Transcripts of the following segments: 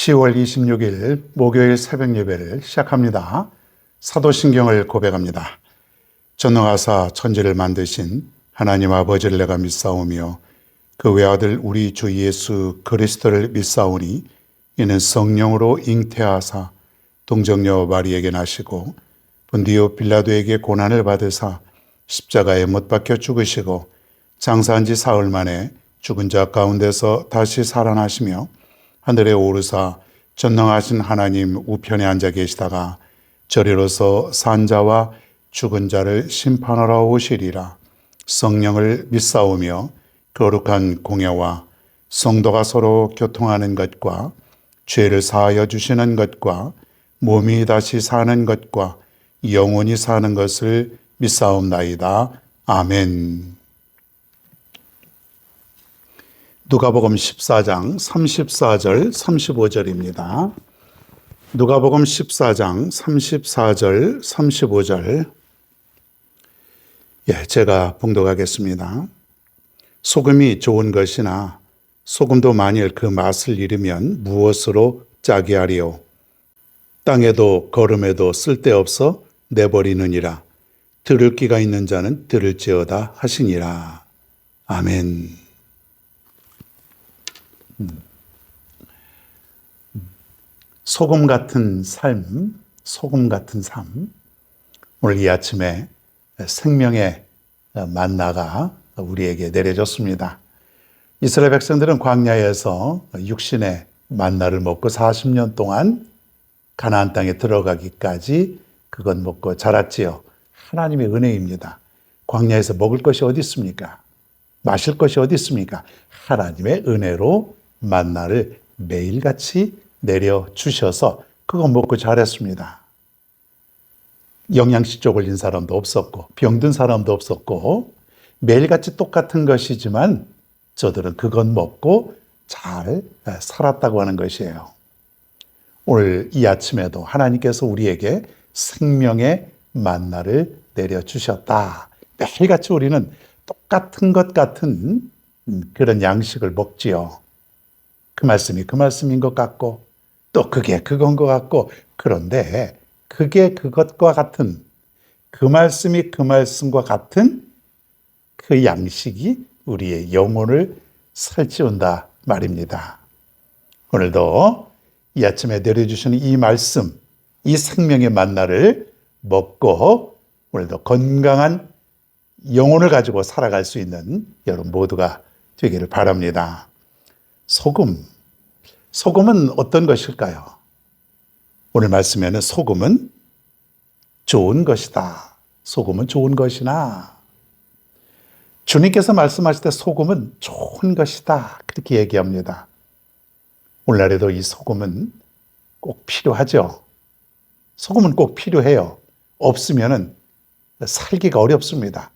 10월 26일 목요일 새벽 예배를 시작합니다. 사도신경을 고백합니다. 전능하사 천지를 만드신 하나님 아버지를 내가 믿사오며 그 외아들 우리 주 예수 그리스도를 믿사오니 이는 성령으로 잉태하사 동정녀 마리에게 나시고 본디오 빌라도에게 고난을 받으사 십자가에 못 박혀 죽으시고 장사한 지 사흘 만에 죽은 자 가운데서 다시 살아나시며 하늘에 오르사 전능하신 하나님 우편에 앉아 계시다가 저리로서 산 자와 죽은 자를 심판하러 오시리라. 성령을 믿사오며 거룩한 공예와 성도가 서로 교통하는 것과 죄를 사하여 주시는 것과 몸이 다시 사는 것과 영원히 사는 것을 믿사옵나이다. 아멘. 누가복음 14장 34절 35절입니다. 누가복음 14장 34절 35절 제가 봉독하겠습니다. 소금이 좋은 것이나 소금도 만일 그 맛을 잃으면 무엇으로 짜게 하리요? 땅에도 거름에도 쓸데없어 내버리느니라. 들을 귀가 있는 자는 들을지어다 하시니라. 아멘. 소금 같은 삶, 소금 같은 삶. 오늘 이 아침에 생명의 만나가 우리에게 내려졌습니다. 이스라엘 백성들은 광야에서 육신의 만나를 먹고 40년 동안 가나안 땅에 들어가기까지 그것 먹고 자랐지요. 하나님의 은혜입니다. 광야에서 먹을 것이 어디 있습니까? 마실 것이 어디 있습니까? 하나님의 은혜로 만나를 매일같이 내려주셔서 그거 먹고 자랐습니다. 영양실조 걸린 사람도 없었고 병든 사람도 없었고 매일같이 똑같은 것이지만 저들은 그것 먹고 잘 살았다고 하는 것이에요. 오늘 이 아침에도 하나님께서 우리에게 생명의 만나를 내려주셨다. 매일같이 우리는 똑같은 것 같은 그런 양식을 먹지요. 그 말씀이 그 말씀인 것 같고 또 그게 그건 것 같고 그런데 그게 그것과 같은 그 말씀이 그 말씀과 같은 그 양식이 우리의 영혼을 살찌운다 말입니다. 오늘도 이 아침에 내려주시는 이 말씀, 이 생명의 만나를 먹고 오늘도 건강한 영혼을 가지고 살아갈 수 있는 여러분 모두가 되기를 바랍니다. 소금은 어떤 것일까요? 오늘 말씀에는 소금은 좋은 것이다. 소금은 좋은 것이나 주님께서 말씀하실 때 소금은 좋은 것이다. 그렇게 얘기합니다. 오늘날에도 이 소금은 꼭 필요하죠. 소금은 꼭 필요해요. 없으면 살기가 어렵습니다.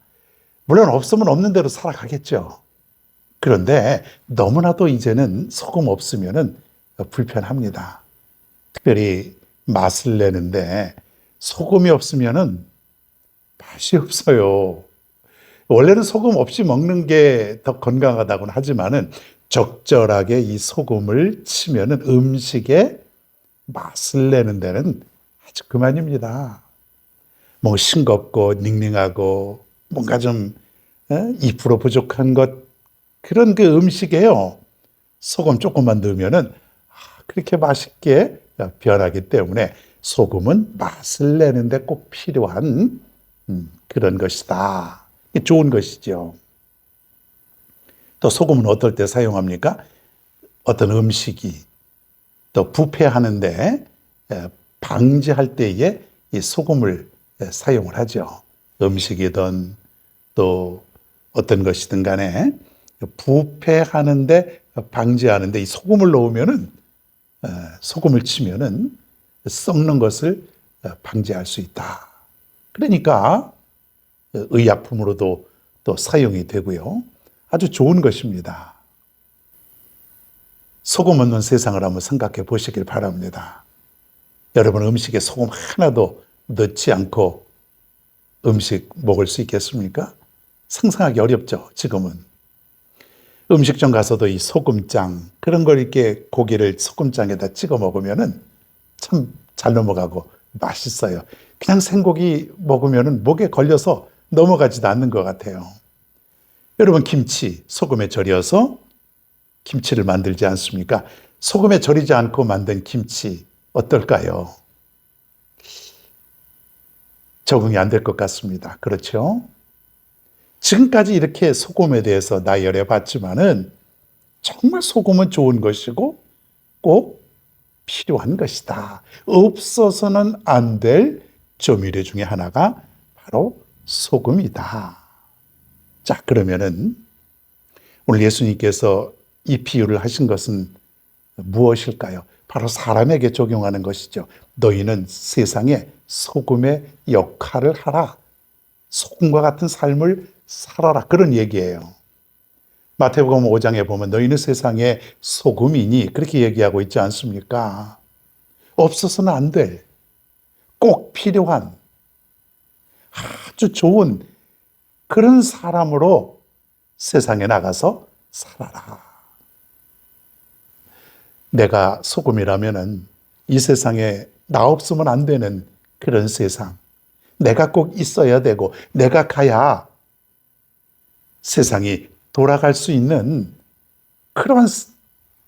물론 없으면 없는 대로 살아가겠죠. 그런데 너무나도 이제는 소금 없으면 불편합니다. 특별히 맛을 내는데 소금이 없으면 맛이 없어요. 원래는 소금 없이 먹는 게 더 건강하다고는 하지만은 적절하게 이 소금을 치면은 음식에 맛을 내는 데는 아주 그만입니다. 뭐 싱겁고 닝닝하고 뭔가 좀 2% 부족한 것 그런 그 음식에요. 소금 조금만 넣으면은 그렇게 맛있게 변하기 때문에 소금은 맛을 내는데 꼭 필요한 그런 것이다. 좋은 것이죠. 또 소금은 어떨 때 사용합니까? 어떤 음식이 또 부패하는데 방지할 때에 이 소금을 사용을 하죠. 음식이든 또 어떤 것이든 간에 부패하는데 방지하는데 이 소금을 넣으면은 소금을 치면은 썩는 것을 방지할 수 있다. 그러니까 의약품으로도 또 사용이 되고요. 아주 좋은 것입니다. 소금 없는 세상을 한번 생각해 보시길 바랍니다. 여러분 음식에 소금 하나도 넣지 않고 음식 먹을 수 있겠습니까? 상상하기 어렵죠, 지금은. 음식점 가서도 이 소금장, 그런 걸 이렇게 고기를 소금장에다 찍어 먹으면은 참 잘 넘어가고 맛있어요. 그냥 생고기 먹으면은 목에 걸려서 넘어가지도 않는 것 같아요. 여러분, 김치, 소금에 절여서 김치를 만들지 않습니까? 소금에 절이지 않고 만든 김치 어떨까요? 적응이 안 될 것 같습니다. 그렇죠? 지금까지 이렇게 소금에 대해서 나열해 봤지만은 정말 소금은 좋은 것이고 꼭 필요한 것이다. 없어서는 안 될 조미료 중에 하나가 바로 소금이다. 자, 그러면은 오늘 예수님께서 이 비유를 하신 것은 무엇일까요? 바로 사람에게 적용하는 것이죠. 너희는 세상에 소금의 역할을 하라. 소금과 같은 삶을 살아라. 그런 얘기예요. 마태복음 5장에 보면 너희는 세상에 소금이니 그렇게 얘기하고 있지 않습니까? 없어서는 안 될, 꼭 필요한 아주 좋은 그런 사람으로 세상에 나가서 살아라. 내가 소금이라면은 이 세상에 나 없으면 안 되는 그런 세상, 내가 꼭 있어야 되고 내가 가야 세상이 돌아갈 수 있는 그런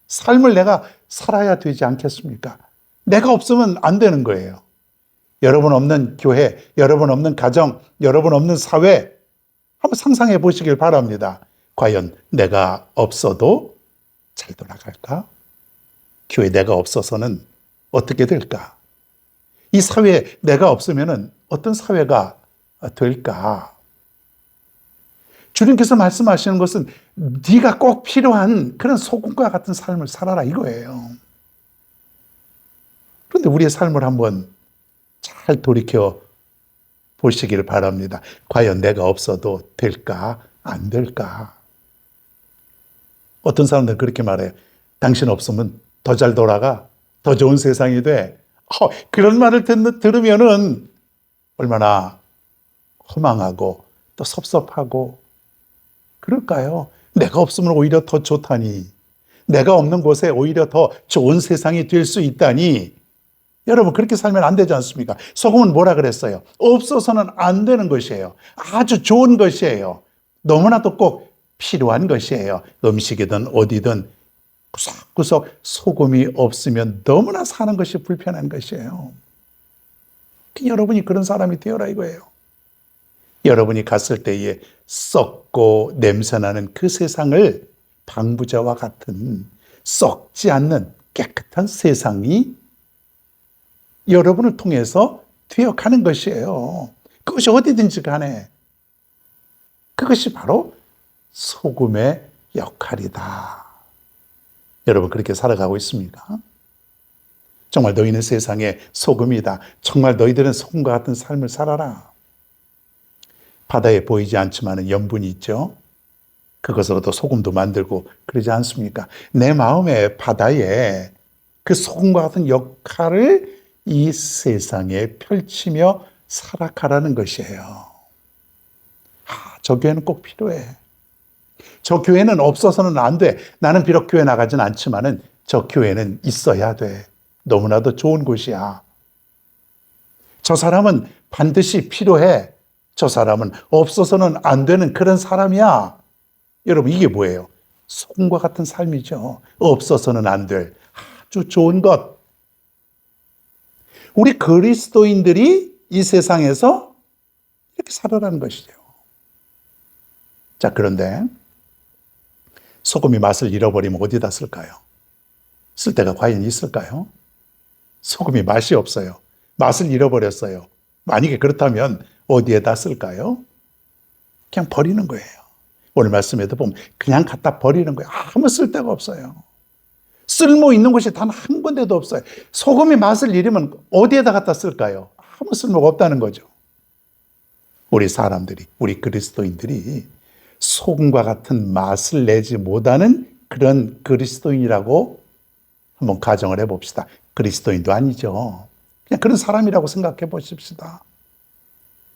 삶을 내가 살아야 되지 않겠습니까? 내가 없으면 안 되는 거예요. 여러분 없는 교회, 여러분 없는 가정, 여러분 없는 사회 한번 상상해 보시길 바랍니다. 과연 내가 없어도 잘 돌아갈까? 교회 내가 없어서는 어떻게 될까? 이 사회에 내가 없으면 어떤 사회가 될까? 주님께서 말씀하시는 것은 네가 꼭 필요한 그런 소금과 같은 삶을 살아라 이거예요. 그런데 우리의 삶을 한번 잘 돌이켜 보시기를 바랍니다. 과연 내가 없어도 될까? 안 될까? 어떤 사람들은 그렇게 말해요. 당신 없으면 더 잘 돌아가, 더 좋은 세상이 돼. 그런 말을 들으면은 얼마나 허망하고 또 섭섭하고 그럴까요? 내가 없으면 오히려 더 좋다니, 내가 없는 곳에 오히려 더 좋은 세상이 될 수 있다니. 여러분, 그렇게 살면 안 되지 않습니까? 소금은 뭐라 그랬어요? 없어서는 안 되는 것이에요. 아주 좋은 것이에요. 너무나도 꼭 필요한 것이에요. 음식이든 어디든 구석구석 소금이 없으면 너무나 사는 것이 불편한 것이에요. 여러분이 그런 사람이 되어라 이거예요. 여러분이 갔을 때에 썩고 냄새나는 그 세상을 방부제와 같은 썩지 않는 깨끗한 세상이 여러분을 통해서 되어가는 것이에요. 그것이 어디든지 간에 그것이 바로 소금의 역할이다. 여러분 그렇게 살아가고 있습니까? 정말 너희는 세상의 소금이다. 정말 너희들은 소금과 같은 삶을 살아라. 바다에 보이지 않지만 염분이 있죠. 그것으로도 소금도 만들고 그러지 않습니까? 내 마음의 바다에 그 소금과 같은 역할을 이 세상에 펼치며 살아가라는 것이에요. 저 교회는 꼭 필요해. 저 교회는 없어서는 안 돼. 나는 비록 교회 나가진 않지만은 저 교회는 있어야 돼. 너무나도 좋은 곳이야. 저 사람은 반드시 필요해. 저 사람은 없어서는 안 되는 그런 사람이야. 여러분, 이게 뭐예요? 소금과 같은 삶이죠. 없어서는 안 될 아주 좋은 것. 우리 그리스도인들이 이 세상에서 이렇게 살아라는 것이죠. 자, 그런데 소금이 맛을 잃어버리면 어디다 쓸까요? 쓸 데가 과연 있을까요? 소금이 맛이 없어요. 맛을 잃어버렸어요. 만약에 그렇다면 어디에다 쓸까요? 그냥 버리는 거예요. 오늘 말씀에도 보면 그냥 갖다 버리는 거예요. 아무 쓸데가 없어요. 쓸모 있는 곳이 단 한 군데도 없어요. 소금이 맛을 잃으면 어디에다 갖다 쓸까요? 아무 쓸모가 없다는 거죠. 우리 사람들이, 우리 그리스도인들이 소금과 같은 맛을 내지 못하는 그런 그리스도인이라고 한번 가정을 해봅시다. 그리스도인도 아니죠. 그냥 그런 사람이라고 생각해 보십시다.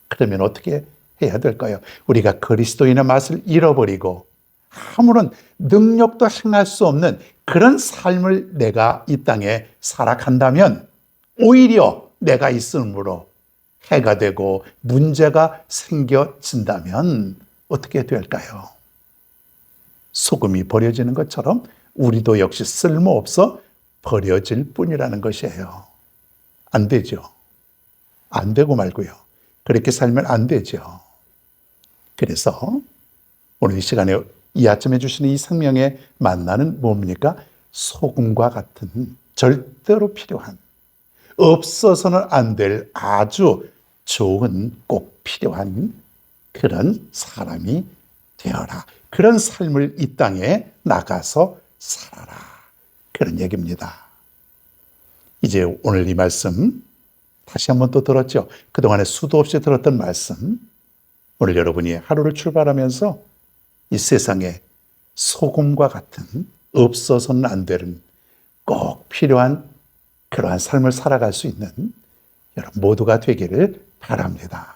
그러면 어떻게 해야 될까요? 우리가 그리스도인의 맛을 잃어버리고 아무런 능력도 행할 수 없는 그런 삶을 내가 이 땅에 살아간다면 오히려 내가 있으므로 해가 되고 문제가 생겨진다면 어떻게 될까요? 소금이 버려지는 것처럼 우리도 역시 쓸모없어 버려질 뿐이라는 것이에요. 안 되죠. 안 되고 말고요. 그렇게 살면 안 되죠. 그래서 오늘 이 시간에 이 아침에 주시는 이 생명의 만나는 뭡니까? 소금과 같은 절대로 필요한, 없어서는 안 될 아주 좋은, 꼭 필요한 그런 사람이 되어라. 그런 삶을 이 땅에 나가서 살아라. 그런 얘기입니다. 이제 오늘 이 말씀 다시 한번 또 들었죠. 그동안에 수도 없이 들었던 말씀, 오늘 여러분이 하루를 출발하면서 이 세상에 소금과 같은 없어서는 안 되는 꼭 필요한 그러한 삶을 살아갈 수 있는 여러분 모두가 되기를 바랍니다.